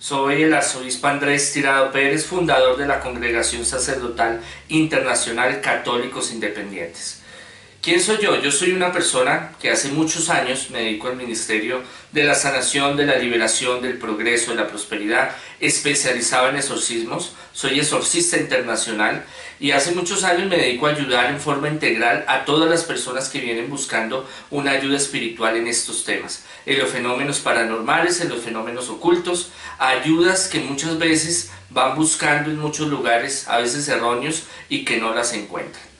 Soy el arzobispo Andrés Tirado Pérez, fundador de la Congregación Sacerdotal Internacional Católicos Independientes. ¿Quién soy yo? Yo soy una persona que hace muchos años me dedico al ministerio de la sanación, de la liberación, del progreso, de la prosperidad, especializado en exorcismos. Soy exorcista internacional y hace muchos años me dedico a ayudar en forma integral a todas las personas que vienen buscando una ayuda espiritual en estos temas, en los fenómenos paranormales, en los fenómenos ocultos, ayudas que muchas veces van buscando en muchos lugares, a veces erróneos, y que no las encuentran.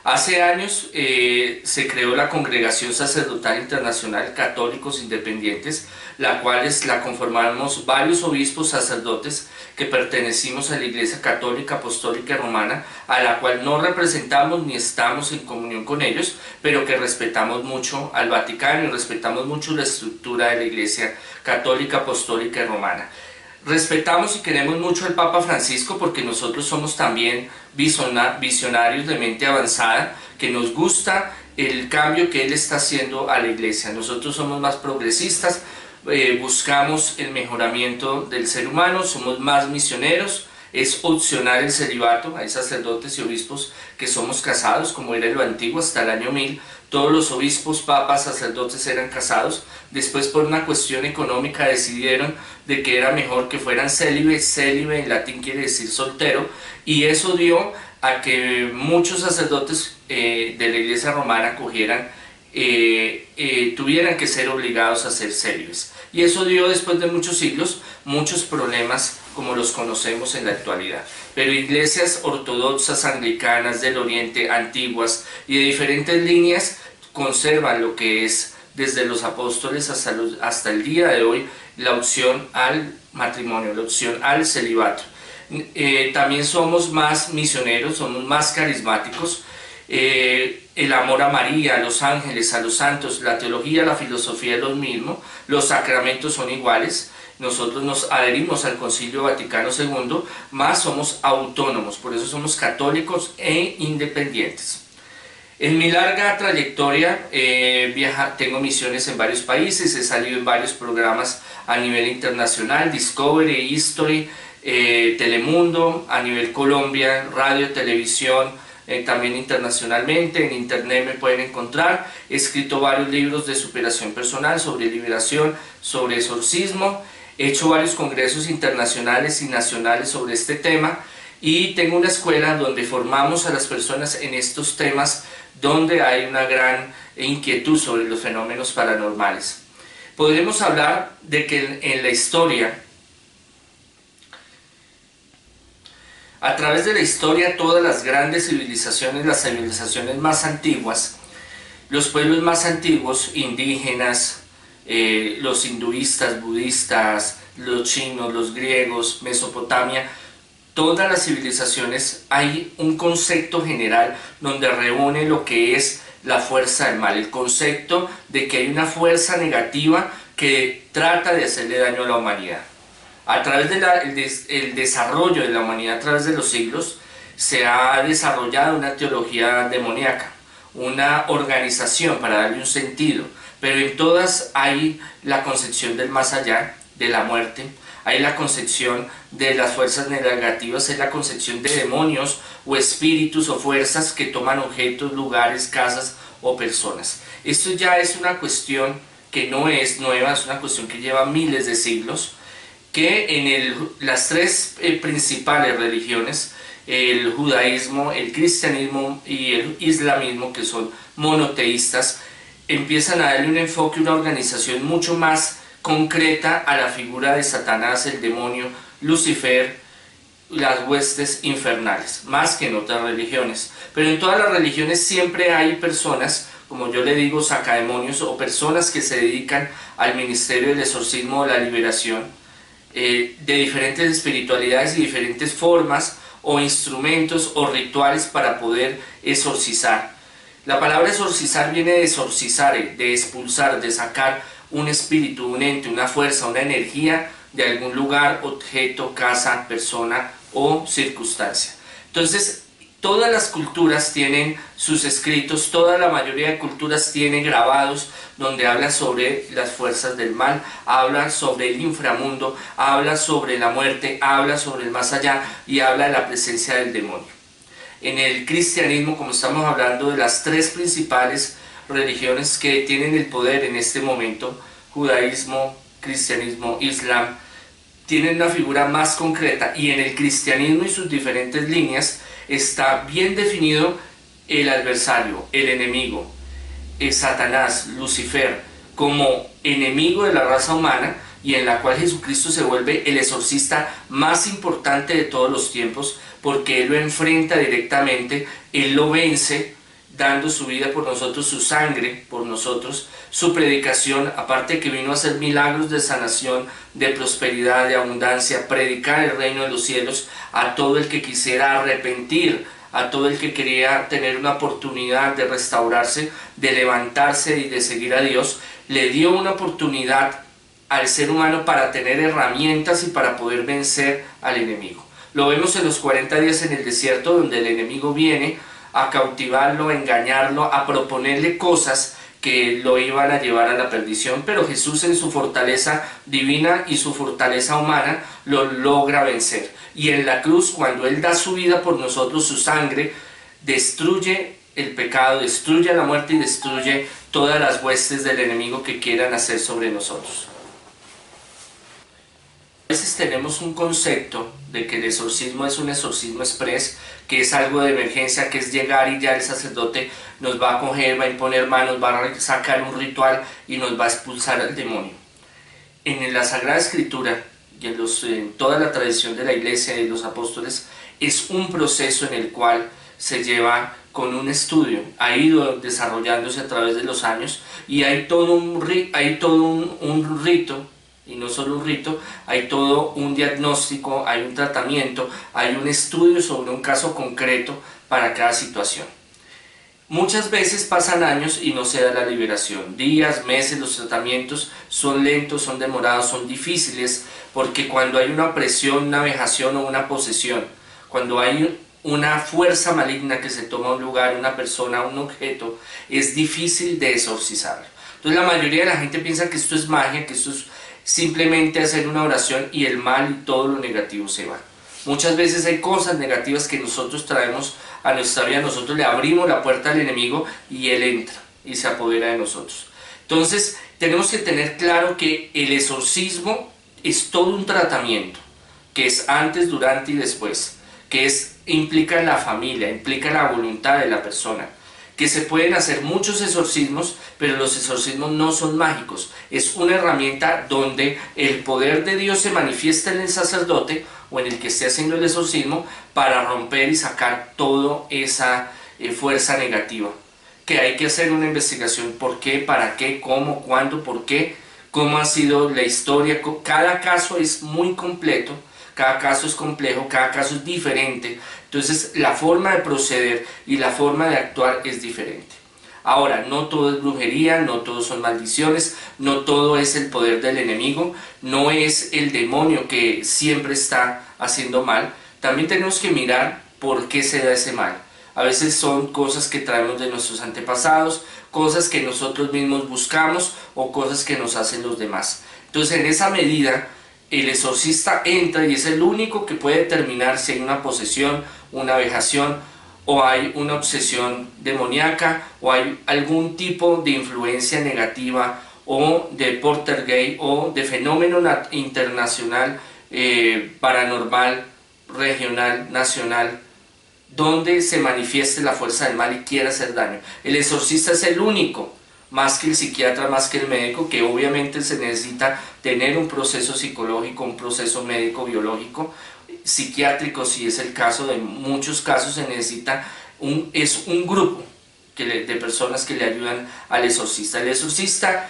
Hace años se creó la Congregación Sacerdotal Internacional Católicos Independientes, la cual la conformamos varios obispos sacerdotes que pertenecimos a la Iglesia Católica Apostólica Romana, a la cual no representamos ni estamos en comunión con ellos, pero que respetamos mucho al Vaticano y respetamos mucho la estructura de la Iglesia Católica Apostólica Romana. Respetamos y queremos mucho al Papa Francisco porque nosotros somos también visionarios de mente avanzada, que nos gusta el cambio que él está haciendo a la iglesia. Nosotros somos más progresistas, buscamos el mejoramiento del ser humano, somos más misioneros. Es opcional el celibato, hay sacerdotes y obispos que somos casados, como era en lo antiguo hasta el año 1000, todos los obispos, papas, sacerdotes eran casados. Después, por una cuestión económica, decidieron de que era mejor que fueran célibe. Célibe en latín quiere decir soltero, y eso dio a que muchos sacerdotes de la iglesia romana tuvieran que ser obligados a ser célibes, y eso dio, después de muchos siglos, muchos problemas como los conocemos en la actualidad. Pero iglesias ortodoxas, anglicanas, del oriente, antiguas y de diferentes líneas conservan lo que es desde los apóstoles hasta el día de hoy la opción al matrimonio, la opción al celibato. También somos más misioneros, somos más carismáticos. El amor a María, a los ángeles, a los santos, la teología, la filosofía es lo mismo, los sacramentos son iguales. Nosotros nos adherimos al Concilio Vaticano II, más somos autónomos, por eso somos católicos e independientes. En mi larga trayectoria tengo misiones en varios países, he salido en varios programas a nivel internacional, Discovery, History, Telemundo, a nivel Colombia, radio, televisión, también internacionalmente. En internet me pueden encontrar. He escrito varios libros de superación personal, sobre liberación, sobre exorcismo. He hecho varios congresos internacionales y nacionales sobre este tema, y tengo una escuela donde formamos a las personas en estos temas, donde hay una gran inquietud sobre los fenómenos paranormales. Podremos hablar de que en la historia, a través de la historia, todas las grandes civilizaciones, las civilizaciones más antiguas, los pueblos más antiguos, indígenas, los hinduistas, budistas, los chinos, los griegos, Mesopotamia, todas las civilizaciones, hay un concepto general donde reúne lo que es la fuerza del mal, el concepto de que hay una fuerza negativa que trata de hacerle daño a la humanidad. A través del desarrollo de la humanidad, a través de los siglos, se ha desarrollado una teología demoníaca, una organización para darle un sentido, pero en todas hay la concepción del más allá, de la muerte, hay la concepción de las fuerzas negativas, es la concepción de demonios o espíritus o fuerzas que toman objetos, lugares, casas o personas. Esto ya es una cuestión que no es nueva, es una cuestión que lleva miles de siglos, que en las tres principales religiones, el judaísmo, el cristianismo y el islamismo, que son monoteístas, empiezan a darle un enfoque, una organización mucho más concreta a la figura de Satanás, el demonio, Lucifer, las huestes infernales, más que en otras religiones. Pero en todas las religiones siempre hay personas, como yo le digo, sacademonios, o personas que se dedican al ministerio del exorcismo o la liberación, de diferentes espiritualidades y diferentes formas o instrumentos o rituales para poder exorcizar. La palabra exorcizar viene de exorcizare, de expulsar, de sacar un espíritu, un ente, una fuerza, una energía de algún lugar, objeto, casa, persona o circunstancia. Entonces, Todas las culturas tienen sus escritos, toda la mayoría de culturas tiene grabados donde habla sobre las fuerzas del mal, habla sobre el inframundo, habla sobre la muerte, habla sobre el más allá y habla de la presencia del demonio. En el cristianismo, como estamos hablando de las tres principales religiones que tienen el poder en este momento, judaísmo, cristianismo, islam, tienen una figura más concreta, y en el cristianismo y sus diferentes líneas está bien definido el adversario, el enemigo, el Satanás, Lucifer, como enemigo de la raza humana, y en la cual Jesucristo se vuelve el exorcista más importante de todos los tiempos, porque Él lo enfrenta directamente, Él lo vence, dando su vida por nosotros, su sangre por nosotros, su predicación, aparte de que vino a hacer milagros de sanación, de prosperidad, de abundancia, predicar el reino de los cielos a todo el que quisiera arrepentir, a todo el que quería tener una oportunidad de restaurarse, de levantarse y de seguir a Dios. Le dio una oportunidad al ser humano para tener herramientas y para poder vencer al enemigo. Lo vemos en los 40 días en el desierto, donde el enemigo viene a cautivarlo, a engañarlo, a proponerle cosas que lo iban a llevar a la perdición, pero Jesús, en su fortaleza divina y su fortaleza humana, lo logra vencer. Y en la cruz, cuando Él da su vida por nosotros, su sangre destruye el pecado, destruye la muerte y destruye todas las huestes del enemigo que quieran hacer sobre nosotros. A veces tenemos un concepto de que el exorcismo es un exorcismo express, que es algo de emergencia, que es llegar y ya el sacerdote nos va a coger, va a imponer manos, va a sacar un ritual y nos va a expulsar al demonio. En la Sagrada Escritura y en toda la tradición de la Iglesia y de los apóstoles, es un proceso en el cual se lleva con un estudio, ha ido desarrollándose a través de los años, y hay todo un rito. Y no solo un rito, hay todo un diagnóstico, hay un tratamiento, hay un estudio sobre un caso concreto para cada situación. Muchas veces pasan años y no se da la liberación. Días, meses, los tratamientos son lentos, son demorados, son difíciles, porque cuando hay una opresión, una vejación o una posesión, cuando hay una fuerza maligna que se toma un lugar, una persona, un objeto, es difícil de exorcizarlo. Entonces la mayoría de la gente piensa que esto es magia, que esto es simplemente hacer una oración y el mal y todo lo negativo se va. Muchas veces hay cosas negativas que nosotros traemos a nuestra vida, nosotros le abrimos la puerta al enemigo y él entra y se apodera de nosotros. Entonces tenemos que tener claro que el exorcismo es todo un tratamiento, que es antes, durante y después, que implica la familia, implica la voluntad de la persona, que se pueden hacer muchos exorcismos, pero los exorcismos no son mágicos. Es una herramienta donde el poder de Dios se manifiesta en el sacerdote o en el que esté haciendo el exorcismo para romper y sacar toda esa fuerza negativa. Que hay que hacer una investigación: por qué, para qué, cómo, cuándo, por qué, cómo ha sido la historia. Cada caso es muy completo, cada caso es complejo, cada caso es diferente. Entonces la forma de proceder y la forma de actuar es diferente. Ahora, no todo es brujería, no todo son maldiciones, no todo es el poder del enemigo, no es el demonio que siempre está haciendo mal. También tenemos que mirar por qué se da ese mal. A veces son cosas que traemos de nuestros antepasados, cosas que nosotros mismos buscamos o cosas que nos hacen los demás. Entonces, en esa medida, el exorcista entra y es el único que puede determinar si hay una posesión, una vejación, o hay una obsesión demoníaca, o hay algún tipo de influencia negativa, o de poltergeist, o de fenómeno internacional, paranormal, regional, nacional, donde se manifieste la fuerza del mal y quiera hacer daño. El exorcista es el único, más que el psiquiatra, más que el médico, que obviamente se necesita tener un proceso psicológico, un proceso médico, biológico, psiquiátrico, si es el caso. De muchos casos se necesita es un grupo de personas que le ayudan al exorcista. El exorcista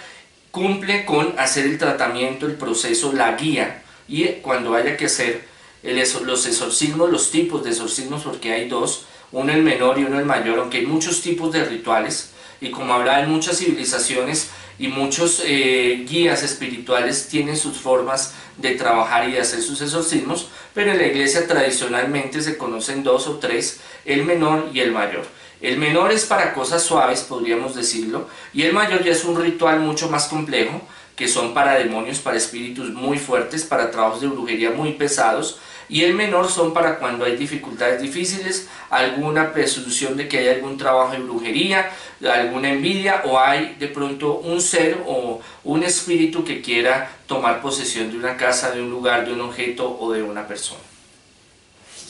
cumple con hacer el tratamiento, el proceso, la guía, y cuando haya que hacer los exorcismos, los tipos de exorcismos, porque hay dos, uno el menor y uno el mayor, aunque hay muchos tipos de rituales. Y como habrá en muchas civilizaciones, y muchos guías espirituales tienen sus formas de trabajar y de hacer sus exorcismos, pero en la iglesia tradicionalmente se conocen dos o tres, el menor y el mayor. El menor es para cosas suaves, podríamos decirlo, y el mayor ya es un ritual mucho más complejo, que son para demonios, para espíritus muy fuertes, para trabajos de brujería muy pesados, y el menor son para cuando hay dificultades difíciles, alguna presunción de que hay algún trabajo de brujería, alguna envidia, o hay de pronto un ser o un espíritu que quiera tomar posesión de una casa, de un lugar, de un objeto o de una persona.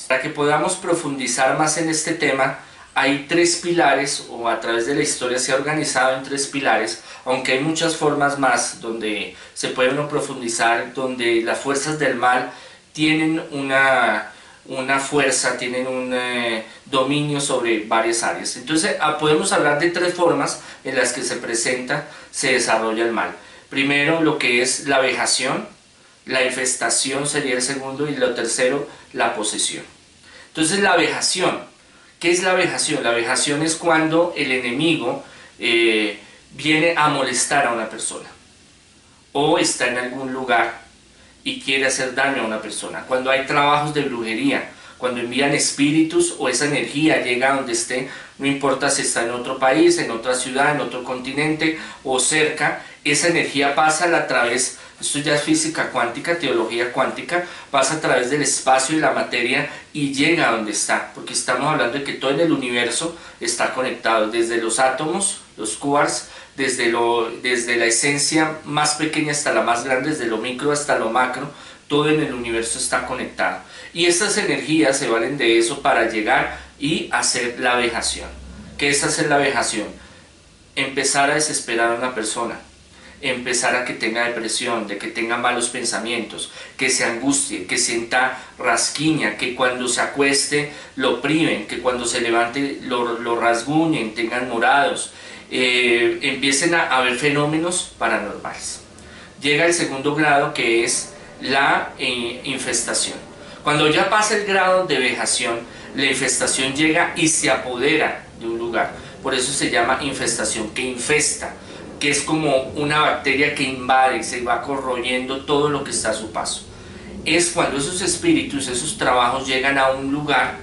Para que podamos profundizar más en este tema, hay tres pilares, o a través de la historia se ha organizado en tres pilares, aunque hay muchas formas más donde se puede uno profundizar, donde las fuerzas del mal tienen una fuerza, tienen un dominio sobre varias áreas. Entonces podemos hablar de tres formas en las que se presenta, se desarrolla el mal. Primero, lo que es la vejación, la infestación sería el segundo, y lo tercero, la posesión. Entonces la vejación, ¿qué es la vejación? La vejación es cuando el enemigo viene a molestar a una persona o está en algún lugar y quiere hacer daño a una persona. Cuando hay trabajos de brujería, cuando envían espíritus o esa energía llega a donde esté, no importa si está en otro país, en otra ciudad, en otro continente o cerca, esa energía pasa a través, esto ya es física cuántica, teología cuántica, pasa a través del espacio y la materia y llega a donde está, porque estamos hablando de que todo en el universo está conectado, desde los átomos, los quarks, desde la esencia más pequeña hasta la más grande, desde lo micro hasta lo macro, todo en el universo está conectado. Y estas energías se valen de eso para llegar y hacer la vejación. ¿Qué es hacer la vejación? Empezar a desesperar a una persona, empezar a que tenga depresión, de que tenga malos pensamientos, que se angustie, que sienta rasquiña, que cuando se acueste lo priven, que cuando se levante lo rasguñen, tengan morados, empiecen a haber fenómenos paranormales. Llega el segundo grado, que es la infestación. Cuando ya pasa el grado de vejación, la infestación llega y se apodera de un lugar. Por eso se llama infestación, que infesta, que es como una bacteria que invade, se va corroyendo todo lo que está a su paso. Es cuando esos espíritus, esos trabajos llegan a un lugar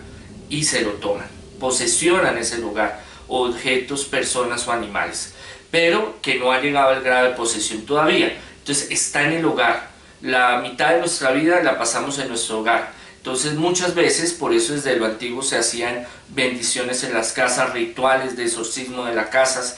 y se lo toman, posesionan ese lugar, objetos, personas o animales, pero que no ha llegado al grado de posesión todavía. Entonces está en el hogar, la mitad de nuestra vida la pasamos en nuestro hogar. Entonces muchas veces, por eso desde lo antiguo se hacían bendiciones en las casas, rituales de exorcismo de las casas,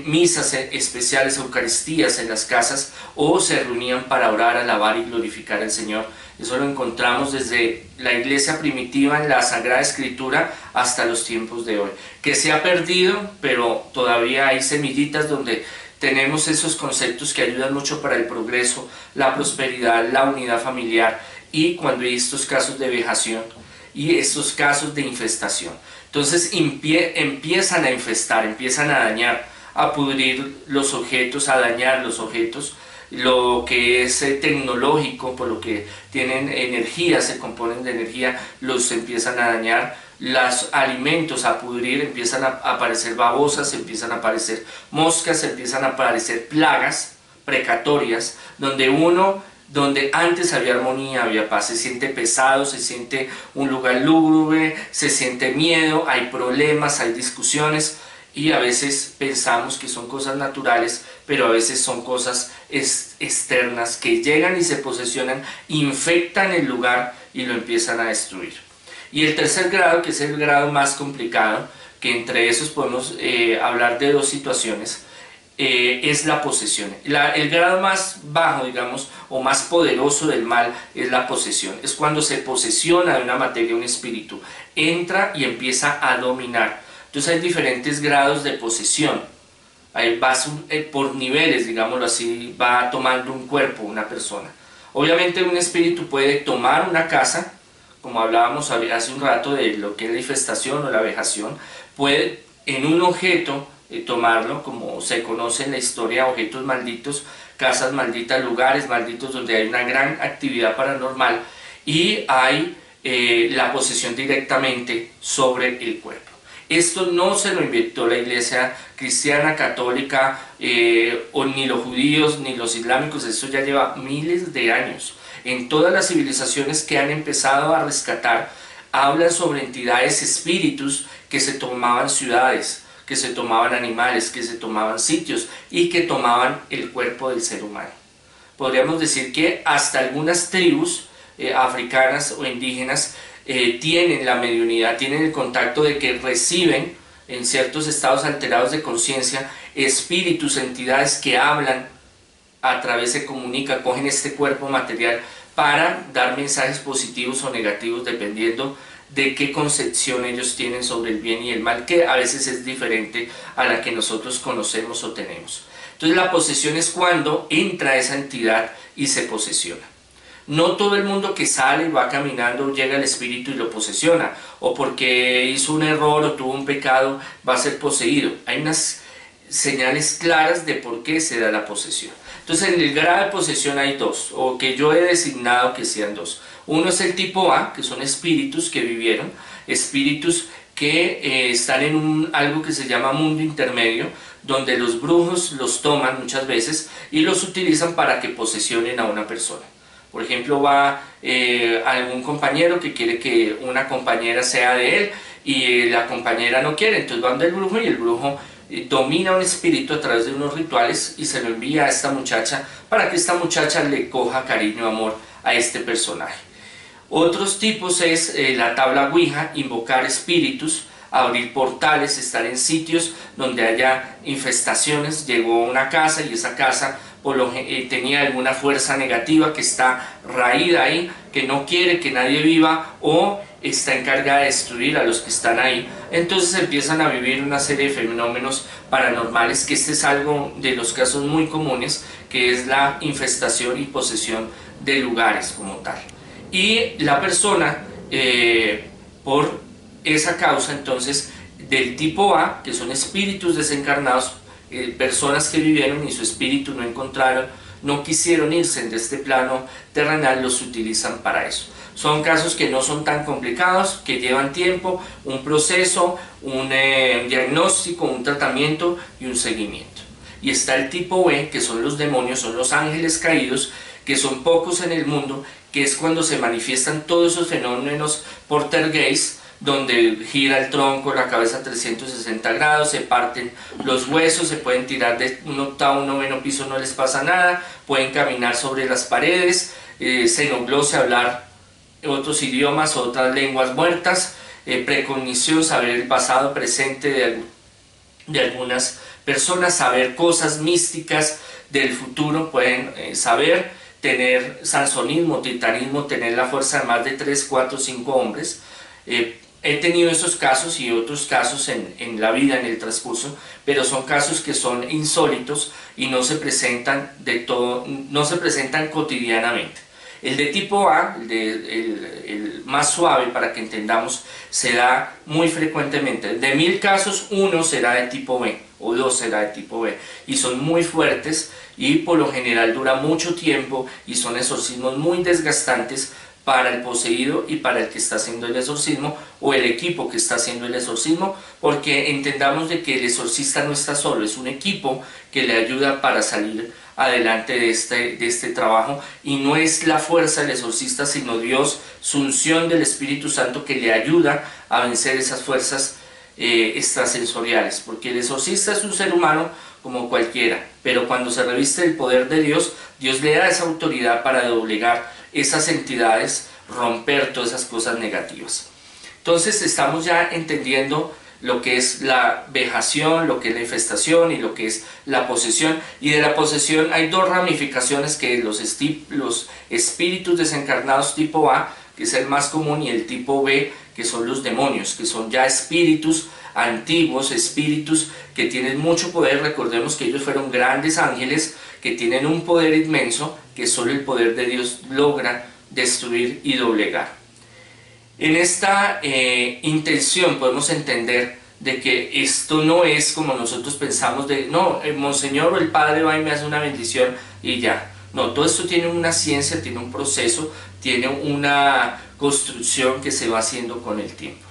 misas especiales, eucaristías en las casas, o se reunían para orar, alabar y glorificar al Señor. Eso lo encontramos desde la iglesia primitiva en la Sagrada Escritura hasta los tiempos de hoy, que se ha perdido, pero todavía hay semillitas donde tenemos esos conceptos que ayudan mucho para el progreso, la prosperidad, la unidad familiar, y cuando hay estos casos de vejación y estos casos de infestación. Entonces empiezan a infestar, empiezan a dañar, a pudrir los objetos, a dañar los objetos, lo que es tecnológico, por lo que tienen energía, se componen de energía, los empiezan a dañar, los alimentos a pudrir, empiezan a aparecer babosas, empiezan a aparecer moscas, empiezan a aparecer plagas precatorias, donde antes había armonía, había paz, se siente pesado, se siente un lugar lúgubre, se siente miedo, hay problemas, hay discusiones, y a veces pensamos que son cosas naturales, pero a veces son cosas externas que llegan y se posesionan, infectan el lugar y lo empiezan a destruir. Y el tercer grado, que es el grado más complicado, que entre esos podemos hablar de dos situaciones, es la posesión. El grado más bajo, digamos, o más poderoso del mal es la posesión. Es cuando se posesiona de una materia, un espíritu, entra y empieza a dominar. Entonces hay diferentes grados de posesión. Ahí va por niveles, digámoslo así, va tomando un cuerpo, una persona. Obviamente un espíritu puede tomar una casa, como hablábamos hace un rato de lo que es la infestación o la vejación, puede en un objeto tomarlo, como se conoce en la historia, objetos malditos, casas malditas, lugares malditos donde hay una gran actividad paranormal, y hay la posesión directamente sobre el cuerpo. Esto no se lo inventó la iglesia cristiana, católica, o ni los judíos, ni los islámicos. Esto ya lleva miles de años. En todas las civilizaciones que han empezado a rescatar, hablan sobre entidades, espíritus que se tomaban ciudades, que se tomaban animales, que se tomaban sitios y que tomaban el cuerpo del ser humano. Podríamos decir que hasta algunas tribus africanas o indígenas tienen la mediunidad, tienen el contacto de que reciben en ciertos estados alterados de conciencia espíritus, entidades que hablan, a través se comunica, cogen este cuerpo material para dar mensajes positivos o negativos dependiendo de qué concepción ellos tienen sobre el bien y el mal, que a veces es diferente a la que nosotros conocemos o tenemos. Entonces la posesión es cuando entra esa entidad y se posesiona. No todo el mundo que sale y va caminando llega el espíritu y lo posesiona, o porque hizo un error o tuvo un pecado va a ser poseído. Hay unas señales claras de por qué se da la posesión. Entonces en el grado de posesión hay dos, o que yo he designado que sean dos. Uno es el tipo A, que son espíritus que vivieron, espíritus que están en algo que se llama mundo intermedio, donde los brujos los toman muchas veces y los utilizan para que posesionen a una persona. Por ejemplo, va algún compañero que quiere que una compañera sea de él y la compañera no quiere, entonces van del brujo y el brujo domina un espíritu a través de unos rituales y se lo envía a esta muchacha para que esta muchacha le coja cariño, amor a este personaje. Otros tipos es la tabla Ouija, invocar espíritus, abrir portales, estar en sitios donde haya infestaciones. Llegó a una casa y esa casa tenía alguna fuerza negativa que está raída ahí, que no quiere que nadie viva o está encargada de destruir a los que están ahí. Entonces empiezan a vivir una serie de fenómenos paranormales, que este es algo de los casos muy comunes, que es la infestación y posesión de lugares como tal. Y la persona, por esa causa, entonces, del tipo A, que son espíritus desencarnados, personas que vivieron y su espíritu no encontraron, no quisieron irse de este plano terrenal, los utilizan para eso. Son casos que no son tan complicados, que llevan tiempo, un proceso, un diagnóstico, un tratamiento y un seguimiento. Y está el tipo B, que son los demonios, son los ángeles caídos, que son pocos en el mundo, que es cuando se manifiestan todos esos fenómenos poltergeist, donde gira el tronco, la cabeza 360 grados, se parten los huesos, se pueden tirar de un octavo, un noveno piso, no les pasa nada, pueden caminar sobre las paredes, xenoglose, hablar otros idiomas, otras lenguas muertas, precognición, saber el pasado, presente de algunas personas, saber cosas místicas del futuro, pueden saber, tener sansonismo, titanismo, tener la fuerza de más de 3, 4, 5 hombres. He tenido estos casos y otros casos en la vida, en el transcurso, pero son casos que son insólitos y no se presentan no se presentan cotidianamente. El de tipo A, el más suave para que entendamos, se da muy frecuentemente. De 1000 casos, 1 será de tipo B o 2 será de tipo B, y son muy fuertes y por lo general dura mucho tiempo y son exorcismos muy desgastantes para el poseído y para el que está haciendo el exorcismo o el equipo que está haciendo el exorcismo, porque entendamos de que el exorcista no está solo, es un equipo que le ayuda para salir adelante de este trabajo, y no es la fuerza del exorcista sino Dios, su unción del Espíritu Santo, que le ayuda a vencer esas fuerzas extrasensoriales, porque el exorcista es un ser humano como cualquiera, pero cuando se reviste del poder de Dios, Dios le da esa autoridad para doblegar esas entidades, romper todas esas cosas negativas. Entonces estamos ya entendiendo lo que es la vejación, lo que es la infestación y lo que es la posesión. Y de la posesión hay dos ramificaciones, que los espíritus desencarnados tipo A, que es el más común, y el tipo B, que son los demonios, que son ya espíritus antiguos, espíritus que tienen mucho poder. Recordemos que ellos fueron grandes ángeles que tienen un poder inmenso que solo el poder de Dios logra destruir y doblegar. En esta intención podemos entender de que esto no es como nosotros pensamos de, no, el monseñor o el padre va y me hace una bendición y ya. No, todo esto tiene una ciencia, tiene un proceso, tiene una construcción que se va haciendo con el tiempo.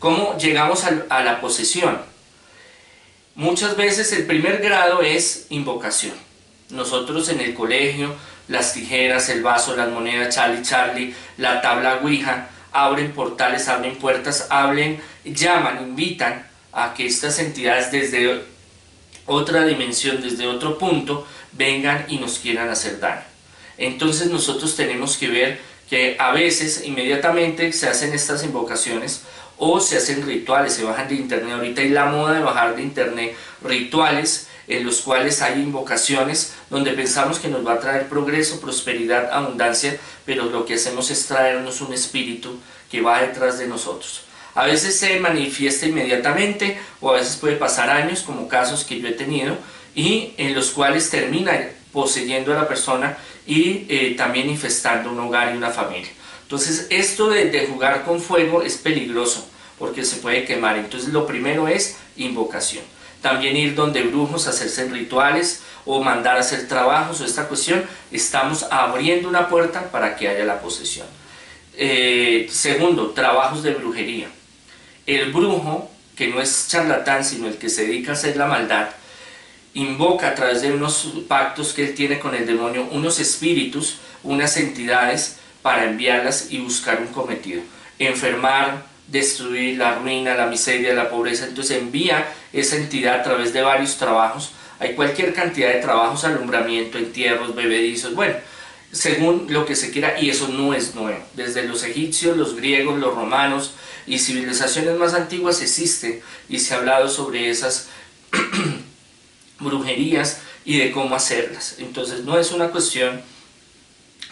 ¿Cómo llegamos a la posesión? Muchas veces el primer grado es invocación. Nosotros en el colegio, las tijeras, el vaso, las monedas, Charlie Charlie, la tabla Ouija, abren portales, abren puertas, llaman, invitan a que estas entidades desde otra dimensión, desde otro punto, vengan y nos quieran hacer daño. Entonces nosotros tenemos que ver que a veces inmediatamente se hacen estas invocaciones o se hacen rituales, se bajan de internet. Ahorita hay la moda de bajar de internet rituales en los cuales hay invocaciones donde pensamos que nos va a traer progreso, prosperidad, abundancia, pero lo que hacemos es traernos un espíritu que va detrás de nosotros. A veces se manifiesta inmediatamente o a veces puede pasar años, como casos que yo he tenido, y en los cuales termina poseyendo a la persona y también infestando un hogar y una familia. Entonces esto de jugar con fuego es peligroso porque se puede quemar. Entonces lo primero es invocación. También ir donde brujos, hacerse rituales o mandar a hacer trabajos o esta cuestión, estamos abriendo una puerta para que haya la posesión. Segundo, trabajos de brujería. El brujo, que no es charlatán sino el que se dedica a hacer la maldad, invoca a través de unos pactos que él tiene con el demonio, unos espíritus, unas entidades para enviarlas y buscar un cometido. Enfermar, destruir, la ruina, la miseria, la pobreza. Entonces envía esa entidad a través de varios trabajos. Hay cualquier cantidad de trabajos, alumbramiento, entierros, bebedizos, bueno, según lo que se quiera, y eso no es nuevo. Desde los egipcios, los griegos, los romanos y civilizaciones más antiguas existen y se ha hablado sobre esas brujerías y de cómo hacerlas. Entonces no es una cuestión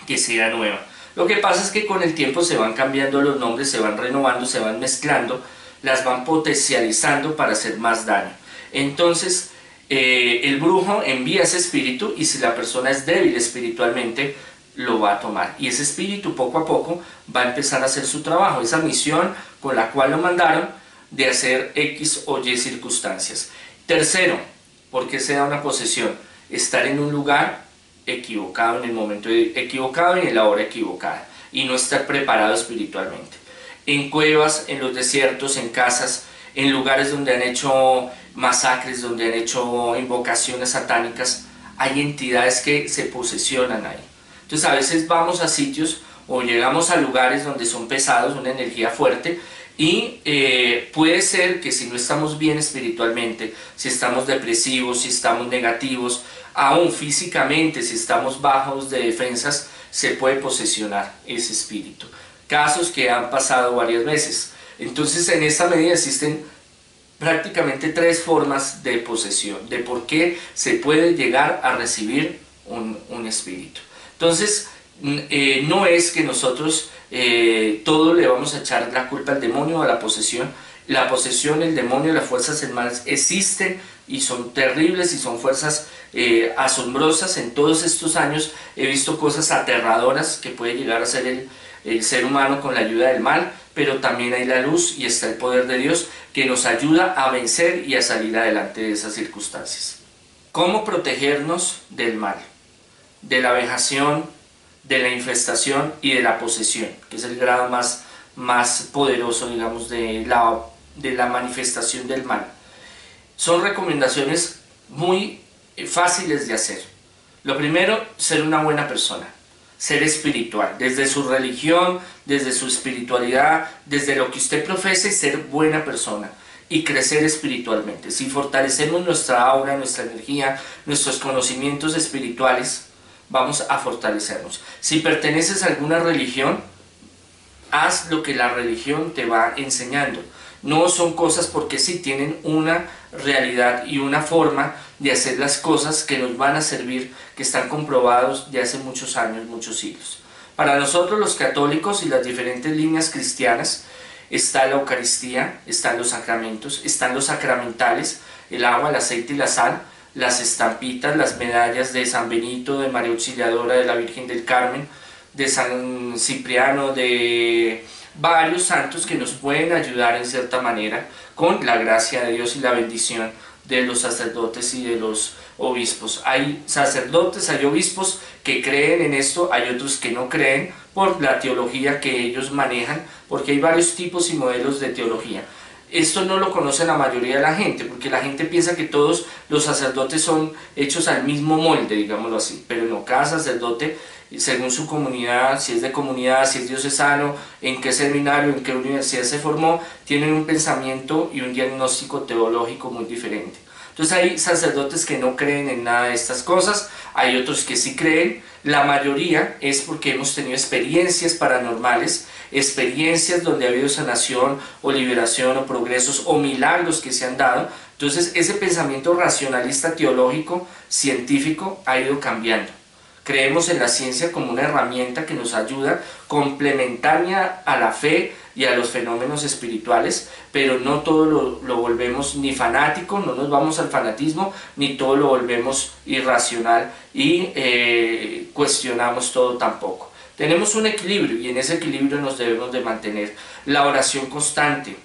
que sea nueva. Lo que pasa es que con el tiempo se van cambiando los nombres, se van renovando, se van mezclando, las van potencializando para hacer más daño. Entonces el brujo envía ese espíritu y si la persona es débil espiritualmente lo va a tomar y ese espíritu poco a poco va a empezar a hacer su trabajo, esa misión con la cual lo mandaron de hacer X o Y circunstancias. Tercero, ¿por qué se da una posesión? Estar en un lugar equivocado, en el momento equivocado y en la hora equivocada y no estar preparado espiritualmente. En cuevas, en los desiertos, en casas, en lugares donde han hecho masacres, donde han hecho invocaciones satánicas, hay entidades que se posesionan ahí. Entonces a veces vamos a sitios o llegamos a lugares donde son pesados, una energía fuerte, y puede ser que si no estamos bien espiritualmente, si estamos depresivos, si estamos negativos, aún físicamente, si estamos bajos de defensas, se puede posesionar ese espíritu. Casos que han pasado varias veces. Entonces en esta medida existen prácticamente tres formas de posesión, de por qué se puede llegar a recibir un espíritu. Entonces no es que nosotros todo le vamos a echar la culpa al demonio o a la posesión. La posesión, el demonio, las fuerzas del mal existen y son terribles y son fuerzas asombrosas. En todos estos años he visto cosas aterradoras que puede llegar a ser el ser humano con la ayuda del mal, pero también hay la luz y está el poder de Dios que nos ayuda a vencer y a salir adelante de esas circunstancias. ¿Cómo protegernos del mal? De la vejación, de la infestación y de la posesión, que es el grado más poderoso, digamos, de la manifestación del mal. Son recomendaciones muy fáciles de hacer. Lo primero, ser una buena persona, ser espiritual, desde su religión, desde su espiritualidad, desde lo que usted profese, ser buena persona y crecer espiritualmente. Si fortalecemos nuestra aura, nuestra energía, nuestros conocimientos espirituales, vamos a fortalecernos. Si perteneces a alguna religión, haz lo que la religión te va enseñando. No son cosas porque sí, tienen una realidad y una forma de hacer las cosas que nos van a servir, que están comprobados de hace muchos años, muchos siglos. Para nosotros los católicos y las diferentes líneas cristianas está la Eucaristía, están los sacramentos, están los sacramentales, el agua, el aceite y la sal, las estampitas, las medallas de San Benito, de María Auxiliadora, de la Virgen del Carmen, de San Cipriano, de varios santos que nos pueden ayudar en cierta manera con la gracia de Dios y la bendición de los sacerdotes y de los obispos. Hay sacerdotes, hay obispos que creen en esto, hay otros que no creen por la teología que ellos manejan, porque hay varios tipos y modelos de teología. Esto no lo conoce la mayoría de la gente, porque la gente piensa que todos los sacerdotes son hechos al mismo molde, digámoslo así, pero no, cada sacerdote, según su comunidad, si es de comunidad, si es diocesano, en qué seminario, en qué universidad se formó, tienen un pensamiento y un diagnóstico teológico muy diferente. Entonces hay sacerdotes que no creen en nada de estas cosas, hay otros que sí creen. La mayoría es porque hemos tenido experiencias paranormales, experiencias donde ha habido sanación o liberación o progresos o milagros que se han dado. Entonces ese pensamiento racionalista, teológico, científico ha ido cambiando. Creemos en la ciencia como una herramienta que nos ayuda, complementaria a la fe y a los fenómenos espirituales, pero no todo lo volvemos ni fanático, no nos vamos al fanatismo, ni todo lo volvemos irracional y cuestionamos todo tampoco. Tenemos un equilibrio y en ese equilibrio nos debemos de mantener. La oración constante,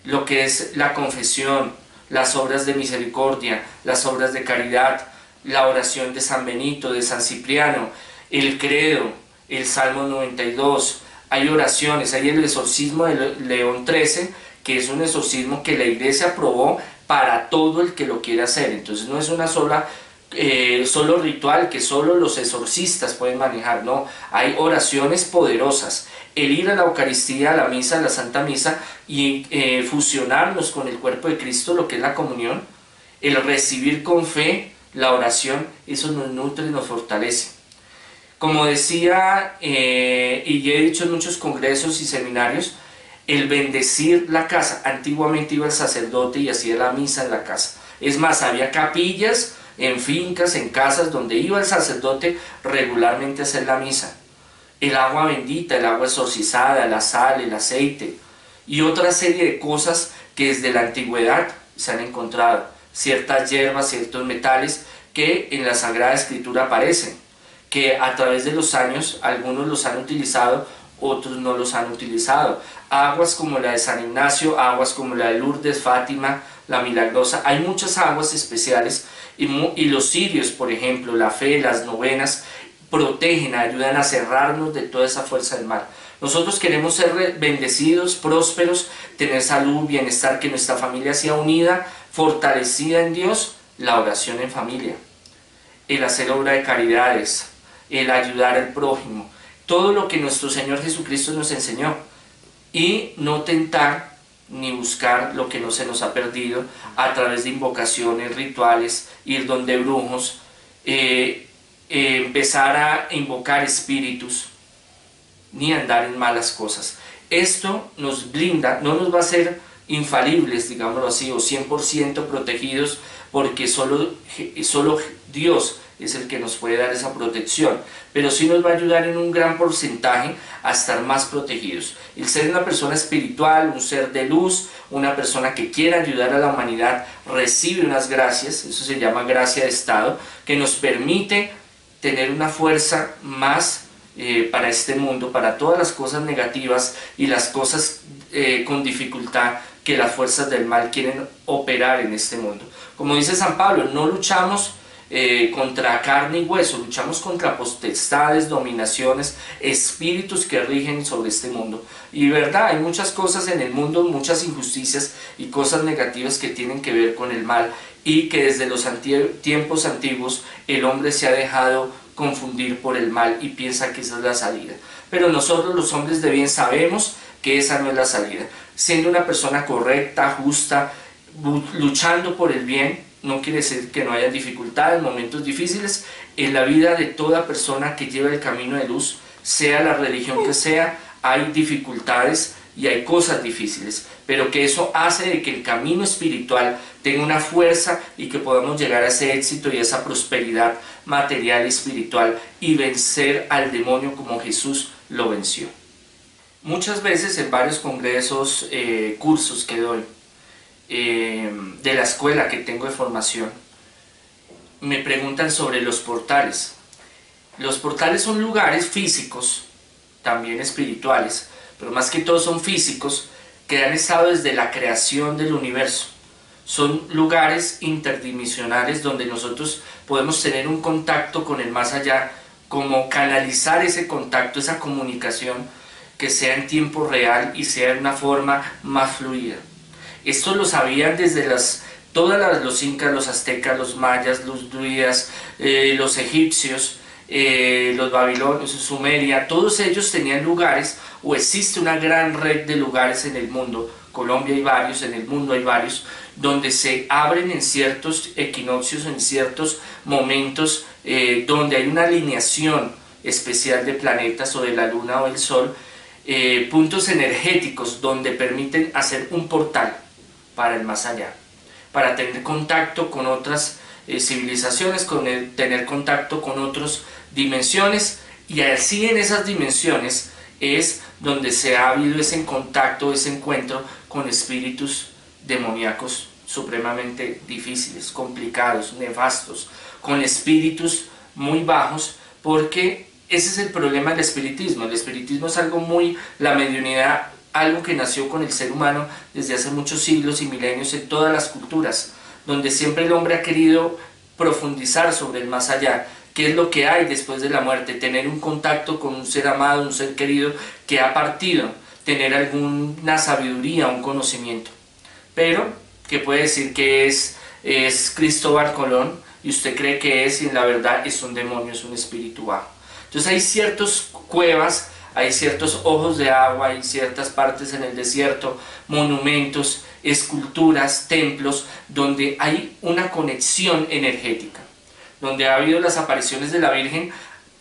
lo que es la confesión, las obras de misericordia, las obras de caridad, la oración de San Benito, de San Cipriano, el credo, el Salmo 92, hay oraciones, hay el exorcismo de León XIII, que es un exorcismo que la Iglesia aprobó para todo el que lo quiera hacer. Entonces no es una solo ritual que solo los exorcistas pueden manejar, no, hay oraciones poderosas. El ir a la Eucaristía, a la misa, a la Santa Misa y fusionarnos con el cuerpo de Cristo, lo que es la comunión, el recibir con fe la oración, eso nos nutre y nos fortalece. Como decía, y ya he dicho en muchos congresos y seminarios, el bendecir la casa. Antiguamente iba el sacerdote y hacía la misa en la casa. Es más, había capillas en fincas, en casas, donde iba el sacerdote regularmente a hacer la misa. El agua bendita, el agua exorcizada, la sal, el aceite y otra serie de cosas que desde la antigüedad se han encontrado. Ciertas hierbas, ciertos metales que en la Sagrada Escritura aparecen, que a través de los años algunos los han utilizado, otros no los han utilizado. Aguas como la de San Ignacio, aguas como la de Lourdes, Fátima, la Milagrosa, hay muchas aguas especiales y los cirios, por ejemplo, la fe, las novenas, protegen, ayudan a cerrarnos de toda esa fuerza del mal. Nosotros queremos ser bendecidos, prósperos, tener salud, bienestar, que nuestra familia sea unida, fortalecida en Dios. La oración en familia, el hacer obra de caridades, el ayudar al prójimo, todo lo que nuestro Señor Jesucristo nos enseñó, y no tentar ni buscar lo que no se nos ha perdido a través de invocaciones, rituales, ir donde brujos, empezar a invocar espíritus, ni andar en malas cosas. Esto nos blinda, no nos va a hacer infalibles, digámoslo así, o 100% protegidos, porque solo Dios es el que nos puede dar esa protección, pero sí nos va a ayudar en un gran porcentaje a estar más protegidos. El ser una persona espiritual, un ser de luz, una persona que quiera ayudar a la humanidad, recibe unas gracias, eso se llama gracia de estado, que nos permite tener una fuerza más para este mundo, para todas las cosas negativas y las cosas con dificultad que las fuerzas del mal quieren operar en este mundo. Como dice San Pablo, no luchamos contra carne y hueso, luchamos contra potestades, dominaciones, espíritus que rigen sobre este mundo. Y verdad, hay muchas cosas en el mundo, muchas injusticias y cosas negativas que tienen que ver con el mal, y que desde los tiempos antiguos el hombre se ha dejado confundir por el mal y piensa que esa es la salida. Pero nosotros, los hombres de bien, sabemos que esa no es la salida. Siendo una persona correcta, justa, luchando por el bien, no quiere decir que no haya dificultades, momentos difíciles en la vida de toda persona que lleva el camino de luz, sea la religión que sea. Hay dificultades y hay cosas difíciles, pero que eso hace de que el camino espiritual tenga una fuerza y que podamos llegar a ese éxito y a esa prosperidad material y espiritual y vencer al demonio como Jesús lo venció. Muchas veces en varios congresos, cursos que doy, de la escuela que tengo de formación, me preguntan sobre los portales. Los portales son lugares físicos, también espirituales, pero más que todo son físicos, que han estado desde la creación del universo. son lugares interdimensionales donde nosotros podemos tener un contacto con el más allá, como canalizar ese contacto, esa comunicación, que sea en tiempo real y sea de una forma más fluida. Esto lo sabían desde los incas, los aztecas, los mayas, los druidas, los egipcios, los babilonios, Sumeria. Todos ellos tenían lugares, o existe una gran red de lugares en el mundo. Colombia hay varios, en el mundo hay varios, donde se abren en ciertos equinoccios, en ciertos momentos, donde hay una alineación especial de planetas o de la luna o del sol, puntos energéticos donde permiten hacer un portal para el más allá, para tener contacto con otras civilizaciones, tener contacto con otras dimensiones, y así en esas dimensiones es donde se ha habido ese contacto, ese encuentro con espíritus demoníacos supremamente difíciles, complicados, nefastos, con espíritus muy bajos, porque ese es el problema del espiritismo. El espiritismo es algo la mediunidad, algo que nació con el ser humano desde hace muchos siglos y milenios en todas las culturas, donde siempre el hombre ha querido profundizar sobre el más allá, qué es lo que hay después de la muerte, tener un contacto con un ser amado, un ser querido que ha partido, tener alguna sabiduría, un conocimiento. Pero, ¿qué puede decir que es Cristóbal Colón? Y usted cree que es, y en la verdad es un demonio, es un espíritu bajo. Entonces hay ciertas cuevas, hay ciertos ojos de agua, hay ciertas partes en el desierto, monumentos, esculturas, templos, donde hay una conexión energética, donde ha habido las apariciones de la Virgen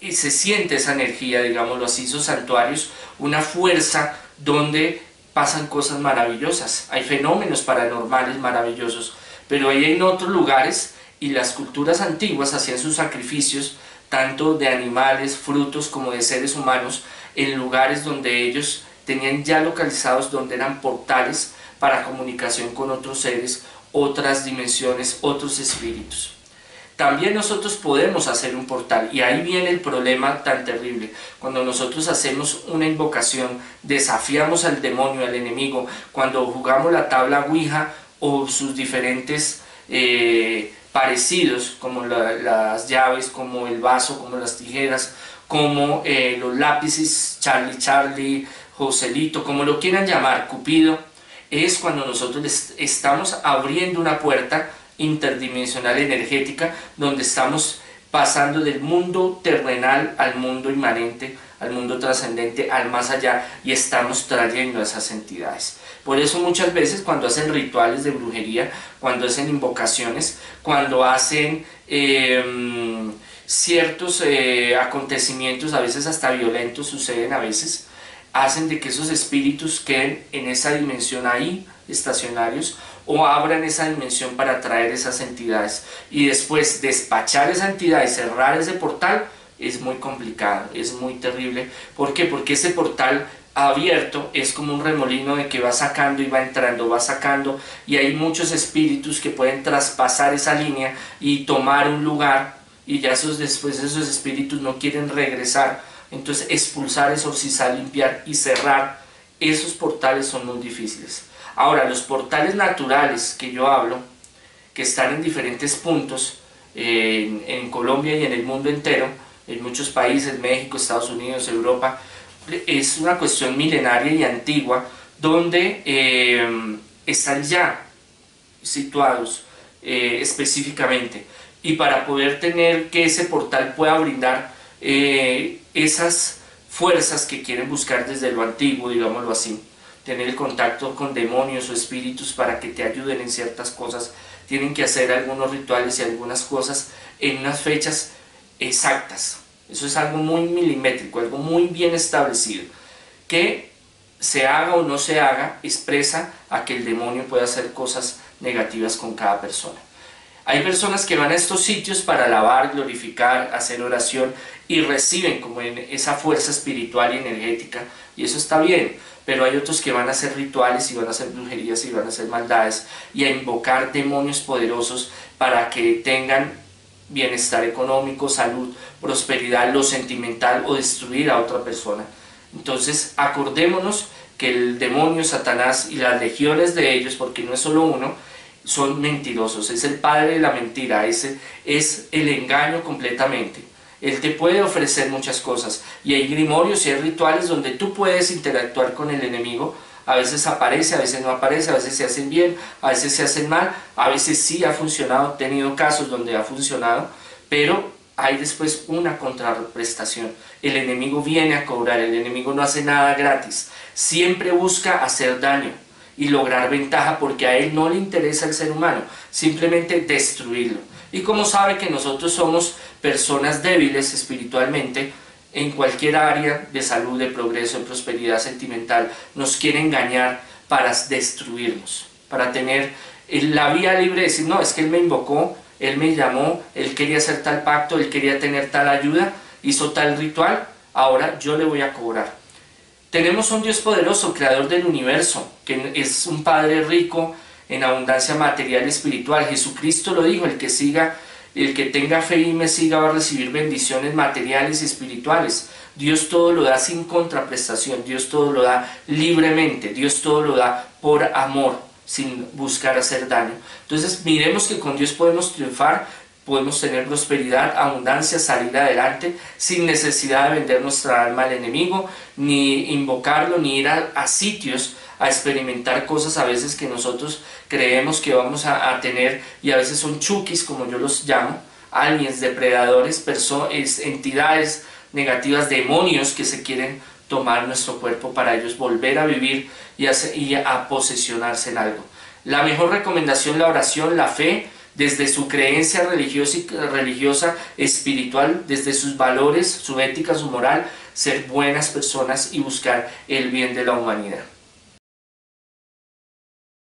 y se siente esa energía, digámoslo así, esos santuarios, una fuerza donde pasan cosas maravillosas, hay fenómenos paranormales maravillosos, pero hay en otros lugares, y las culturas antiguas hacían sus sacrificios, tanto de animales, frutos, como de seres humanos, en lugares donde ellos tenían ya localizados, donde eran portales para comunicación con otros seres, otras dimensiones, otros espíritus. También nosotros podemos hacer un portal, y ahí viene el problema tan terrible. Cuando nosotros hacemos una invocación, desafiamos al demonio, al enemigo, cuando jugamos la tabla Ouija o sus diferentes parecidos, como las llaves, como el vaso, como las tijeras, como los lápices, Charlie, Joselito, como lo quieran llamar, Cupido, es cuando nosotros estamos abriendo una puerta interdimensional energética, donde estamos pasando del mundo terrenal al mundo inmanente, al mundo trascendente, al más allá, y estamos trayendo a esas entidades. Por eso muchas veces cuando hacen rituales de brujería, cuando hacen invocaciones, cuando hacen ciertos acontecimientos, a veces hasta violentos suceden a veces, hacen de que esos espíritus queden en esa dimensión ahí, estacionarios, o abran esa dimensión para atraer esas entidades, y después despachar esa entidad y cerrar ese portal es muy complicado, es muy terrible. ¿Por qué? Porque ese portal abierto es como un remolino de que va sacando y va entrando, va sacando, y hay muchos espíritus que pueden traspasar esa línea y tomar un lugar, y ya después esos espíritus no quieren regresar. Entonces expulsar, exorcizar, limpiar y cerrar esos portales son muy difíciles. Ahora, los portales naturales que yo hablo, que están en diferentes puntos, en Colombia y en el mundo entero, en muchos países, México, Estados Unidos, Europa, es una cuestión milenaria y antigua, donde están ya situados específicamente, y para poder tener que ese portal pueda brindar esas fuerzas que quieren buscar desde lo antiguo, digámoslo así, tener el contacto con demonios o espíritus para que te ayuden en ciertas cosas, tienen que hacer algunos rituales y algunas cosas en unas fechas exactas. Eso es algo muy milimétrico, algo muy bien establecido. Que se haga o no se haga expresa a que el demonio pueda hacer cosas negativas con cada persona. Hay personas que van a estos sitios para alabar, glorificar, hacer oración, y reciben como en esa fuerza espiritual y energética, y eso está bien, pero hay otros que van a hacer rituales y van a hacer brujerías y van a hacer maldades y a invocar demonios poderosos para que tengan bienestar económico, salud, prosperidad, lo sentimental, o destruir a otra persona. Entonces acordémonos que el demonio, Satanás y las legiones de ellos, porque no es solo uno, son mentirosos, es el padre de la mentira, ese es el engaño completamente. Él te puede ofrecer muchas cosas y hay grimorios y hay rituales donde tú puedes interactuar con el enemigo. A veces aparece, a veces no aparece, a veces se hacen bien, a veces se hacen mal, a veces sí ha funcionado, he tenido casos donde ha funcionado, pero hay después una contraprestación. El enemigo viene a cobrar, el enemigo no hace nada gratis, siempre busca hacer daño y lograr ventaja porque a él no le interesa el ser humano, simplemente destruirlo. Y como sabe que nosotros somos personas débiles espiritualmente, en cualquier área de salud, de progreso, de prosperidad sentimental, nos quiere engañar para destruirnos, para tener la vía libre de decir, no, es que él me invocó, él me llamó, él quería hacer tal pacto, él quería tener tal ayuda, hizo tal ritual, ahora yo le voy a cobrar. Tenemos un Dios poderoso, creador del universo, que es un Padre rico en abundancia material y espiritual. Jesucristo lo dijo, el que tenga fe y me siga va a recibir bendiciones materiales y espirituales. Dios todo lo da sin contraprestación, Dios todo lo da libremente, Dios todo lo da por amor, sin buscar hacer daño. Entonces miremos que con Dios podemos triunfar, podemos tener prosperidad, abundancia, salir adelante sin necesidad de vender nuestra alma al enemigo, ni invocarlo, ni ir a sitios a experimentar cosas a veces que nosotros creemos que vamos a tener, y a veces son chukis, como yo los llamo, aliens, depredadores, entidades negativas, demonios que se quieren tomar nuestro cuerpo para ellos volver a vivir y a posesionarse en algo. La mejor recomendación, la oración, la fe, desde su creencia religiosa, espiritual, desde sus valores, su ética, su moral, ser buenas personas y buscar el bien de la humanidad.